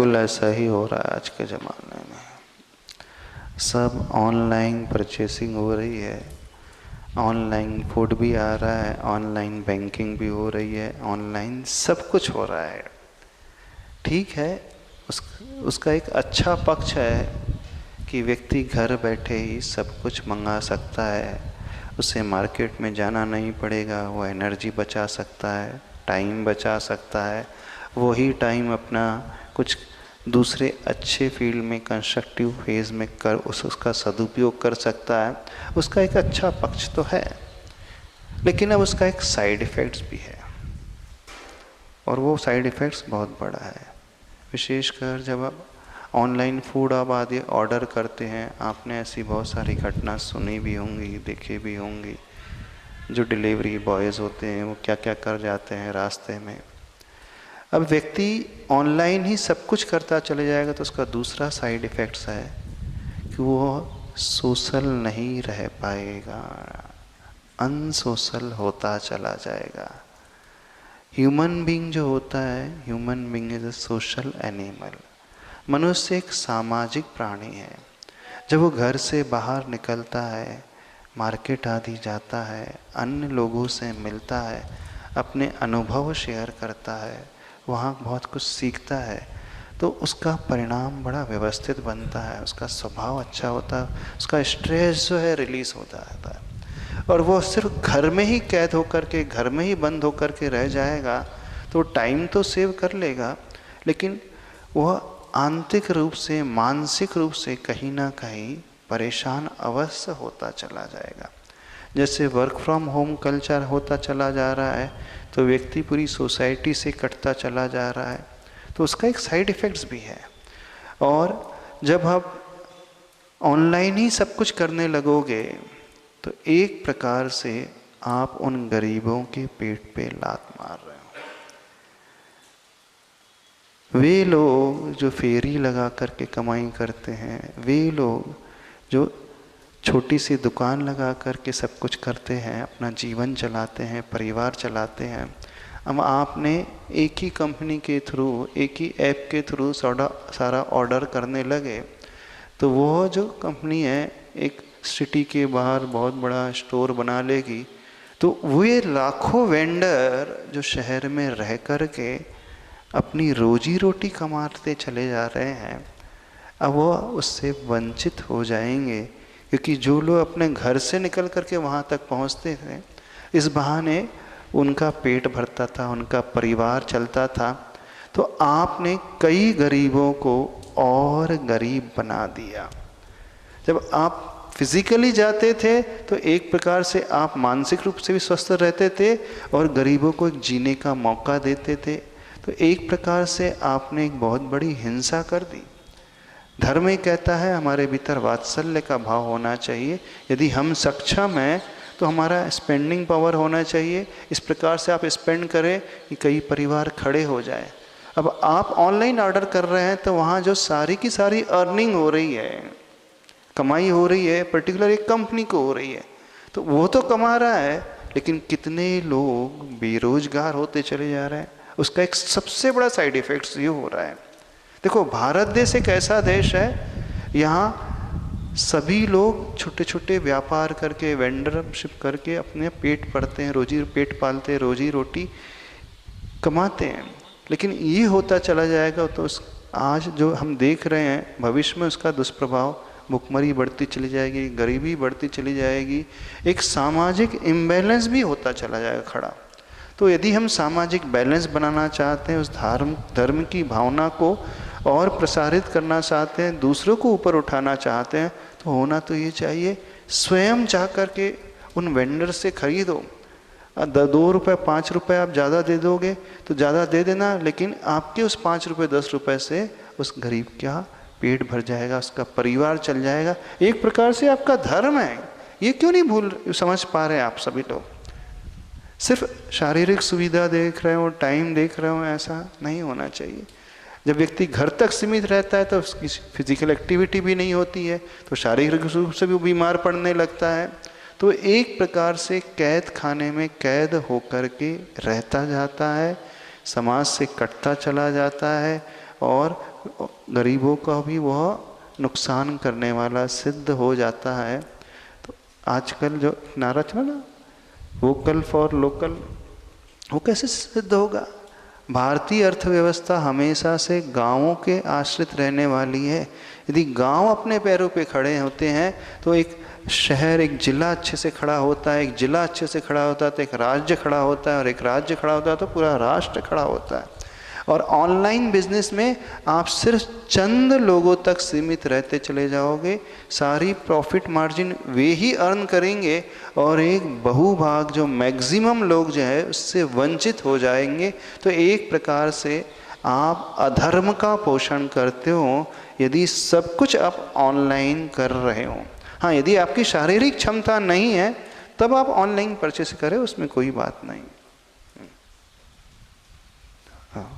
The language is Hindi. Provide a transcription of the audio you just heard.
बिल्कुल ऐसा ही हो रहा है आज के ज़माने में। सब ऑनलाइन परचेसिंग हो रही है, ऑनलाइन फूड भी आ रहा है, ऑनलाइन बैंकिंग भी हो रही है, ऑनलाइन सब कुछ हो रहा है। ठीक है, उसका एक अच्छा पक्ष है कि व्यक्ति घर बैठे ही सब कुछ मंगा सकता है, उसे मार्केट में जाना नहीं पड़ेगा, वो एनर्जी बचा सकता है, टाइम बचा सकता है, वही टाइम अपना कुछ दूसरे अच्छे फील्ड में कंस्ट्रक्टिव फेज में कर उसका सदुपयोग कर सकता है। उसका एक अच्छा पक्ष तो है, लेकिन अब उसका एक साइड इफ़ेक्ट्स भी है, और वो साइड इफ़ेक्ट्स बहुत बड़ा है। विशेषकर जब आप ऑनलाइन फूड आप आदि ऑर्डर करते हैं, आपने ऐसी बहुत सारी घटना सुनी भी होंगी, देखी भी होंगी। जो डिलीवरी बॉयज़ होते हैं वो क्या क्या कर जाते हैं रास्ते में। अब व्यक्ति ऑनलाइन ही सब कुछ करता चले जाएगा तो उसका दूसरा साइड इफ़ेक्ट्स है कि वो सोशल नहीं रह पाएगा, अनसोशल होता चला जाएगा। ह्यूमन बीइंग जो होता है, human being is a social animal. मनुष्य एक सामाजिक प्राणी है। जब वो घर से बाहर निकलता है, मार्केट आदि जाता है, अन्य लोगों से मिलता है, अपने अनुभव शेयर करता है, वहाँ बहुत कुछ सीखता है, तो उसका परिणाम बड़ा व्यवस्थित बनता है, उसका स्वभाव अच्छा होता है, उसका स्ट्रेस जो है रिलीज़ होता रहता है। और वो सिर्फ घर में ही कैद होकर के, घर में ही बंद होकर के रह जाएगा तो टाइम तो सेव कर लेगा, लेकिन वह आंतरिक रूप से, मानसिक रूप से कहीं ना कहीं परेशान अवश्य होता चला जाएगा। जैसे वर्क फ्रॉम होम कल्चर होता चला जा रहा है तो व्यक्ति पूरी सोसाइटी से कटता चला जा रहा है, तो उसका एक साइड इफ़ेक्ट्स भी है। और जब आप ऑनलाइन ही सब कुछ करने लगोगे तो एक प्रकार से आप उन गरीबों के पेट पे लात मार रहे हो। वे लोग जो फेरी लगा करके कमाई करते हैं, वे लोग जो छोटी सी दुकान लगा करके सब कुछ करते हैं, अपना जीवन चलाते हैं, परिवार चलाते हैं। अब आपने एक ही कंपनी के थ्रू, एक ही ऐप के थ्रू सारा ऑर्डर करने लगे तो वो जो कंपनी है एक सिटी के बाहर बहुत बड़ा स्टोर बना लेगी, तो वे लाखों वेंडर जो शहर में रह कर के अपनी रोजी रोटी कमाते चले जा रहे हैं, अब वो उससे वंचित हो जाएंगे। क्योंकि जो लोग अपने घर से निकल करके वहाँ तक पहुँचते थे, इस बहाने उनका पेट भरता था, उनका परिवार चलता था, तो आपने कई गरीबों को और गरीब बना दिया। जब आप फिजिकली जाते थे तो एक प्रकार से आप मानसिक रूप से भी स्वस्थ रहते थे और गरीबों को एक जीने का मौका देते थे, तो एक प्रकार से आपने एक बहुत बड़ी हिंसा कर दी। धर्म ही कहता है हमारे भीतर वात्सल्य का भाव होना चाहिए। यदि हम सक्षम हैं तो हमारा स्पेंडिंग पावर होना चाहिए, इस प्रकार से आप स्पेंड करें कि कई परिवार खड़े हो जाए। अब आप ऑनलाइन ऑर्डर कर रहे हैं तो वहाँ जो सारी की सारी अर्निंग हो रही है, कमाई हो रही है, पर्टिकुलर एक कंपनी को हो रही है, तो वो तो कमा रहा है, लेकिन कितने लोग बेरोजगार होते चले जा रहे हैं। उसका एक सबसे बड़ा साइड इफ़ेक्ट्स ये हो रहा है। देखो, भारत देश एक ऐसा देश है, यहाँ सभी लोग छोटे छोटे व्यापार करके, वेंडरशिप करके अपने पेट भरते हैं, पेट पालते हैं, रोजी रोटी कमाते हैं। लेकिन ये होता चला जाएगा तो आज जो हम देख रहे हैं, भविष्य में उसका दुष्प्रभाव, भुखमरी बढ़ती चली जाएगी, गरीबी बढ़ती चली जाएगी, एक सामाजिक इम्बैलेंस भी होता चला जाएगा खड़ा। तो यदि हम सामाजिक बैलेंस बनाना चाहते हैं, उस धर्म की भावना को और प्रसारित करना चाहते हैं, दूसरों को ऊपर उठाना चाहते हैं, तो होना तो ये चाहिए स्वयं चाह करके उन वेंडर से खरीदो। 2 रुपये 5 रुपये आप ज़्यादा दे दोगे तो ज़्यादा दे देना, लेकिन आपके उस 5 रुपये 10 रुपये से उस गरीब का पेट भर जाएगा, उसका परिवार चल जाएगा। एक प्रकार से आपका धर्म है। ये क्यों नहीं समझ पा रहे हैं आप सभी लोग? सिर्फ शारीरिक सुविधा देख रहे हो, टाइम देख रहे हो, ऐसा नहीं होना चाहिए। जब व्यक्ति घर तक सीमित रहता है तो उसकी फिजिकल एक्टिविटी भी नहीं होती है, तो शारीरिक रूप से भी बीमार पड़ने लगता है। तो एक प्रकार से कैद खाने में कैद होकर के रहता जाता है, समाज से कटता चला जाता है और गरीबों का भी वह नुकसान करने वाला सिद्ध हो जाता है। तो आजकल जो नारा चला ना, वोकल फॉर लोकल, वो कैसे सिद्ध होगा? भारतीय अर्थव्यवस्था हमेशा से गांवों के आश्रित रहने वाली है। यदि गांव अपने पैरों पे खड़े होते हैं तो एक शहर, एक जिला अच्छे से खड़ा होता है, एक जिला अच्छे से खड़ा होता है तो एक राज्य खड़ा होता है, और एक राज्य खड़ा होता है तो पूरा राष्ट्र खड़ा होता है। और ऑनलाइन बिजनेस में आप सिर्फ चंद लोगों तक सीमित रहते चले जाओगे, सारी प्रॉफिट मार्जिन वे ही अर्न करेंगे, और एक बहुभाग जो मैक्सिमम लोग जो है उससे वंचित हो जाएंगे। तो एक प्रकार से आप अधर्म का पोषण करते हो यदि सब कुछ आप ऑनलाइन कर रहे हो। हाँ, यदि आपकी शारीरिक क्षमता नहीं है तब आप ऑनलाइन परचेस करें, उसमें कोई बात नहीं। हाँ।